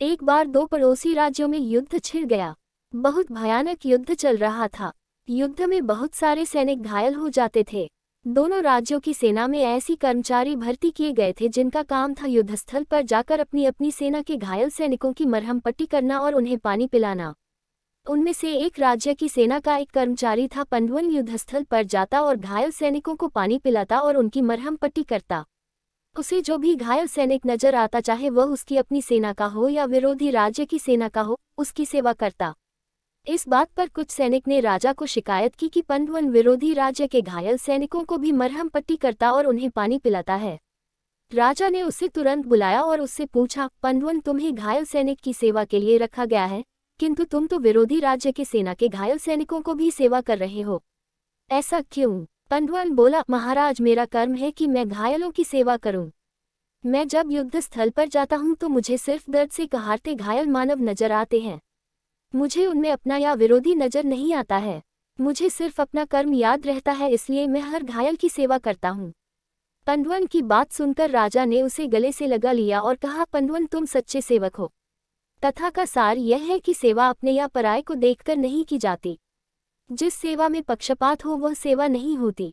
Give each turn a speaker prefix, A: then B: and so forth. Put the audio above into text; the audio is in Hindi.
A: एक बार दो पड़ोसी राज्यों में युद्ध छिड़ गया। बहुत भयानक युद्ध चल रहा था। युद्ध में बहुत सारे सैनिक घायल हो जाते थे। दोनों राज्यों की सेना में ऐसी कर्मचारी भर्ती किए गए थे जिनका काम था युद्धस्थल पर जाकर अपनी अपनी सेना के घायल सैनिकों की मरहम पट्टी करना और उन्हें पानी पिलाना। उनमें से एक राज्य की सेना का एक कर्मचारी था। पंडवन युद्धस्थल पर जाता और घायल सैनिकों को पानी पिलाता और उनकी मरहम पट्टी करता। उसे जो भी घायल सैनिक नजर आता, चाहे वह उसकी अपनी सेना का हो या विरोधी राज्य की सेना का हो, उसकी सेवा करता। इस बात पर कुछ सैनिक ने राजा को शिकायत की कि पंडवन विरोधी राज्य के घायल सैनिकों को भी मरहम पट्टी करता और उन्हें पानी पिलाता है। राजा ने उसे तुरंत बुलाया और उससे पूछा, पंडवन, तुम्हें घायल सैनिक की सेवा के लिए रखा गया है, किंतु तुम तो विरोधी राज्य के सेना के घायल सैनिकों को भी सेवा कर रहे हो, ऐसा क्यों? पंडवन बोला, महाराज, मेरा कर्म है कि मैं घायलों की सेवा करूं। मैं जब युद्ध स्थल पर जाता हूं तो मुझे सिर्फ दर्द से कहारते घायल मानव नजर आते हैं। मुझे उनमें अपना या विरोधी नजर नहीं आता है। मुझे सिर्फ अपना कर्म याद रहता है, इसलिए मैं हर घायल की सेवा करता हूँ। पंडवन की बात सुनकर राजा ने उसे गले से लगा लिया और कहा, पंडवन, तुम सच्चे सेवक हो। कथा का सार यह है कि सेवा अपने या पराये को देखकर नहीं की जाती। जिस सेवा में पक्षपात हो वह सेवा नहीं होती।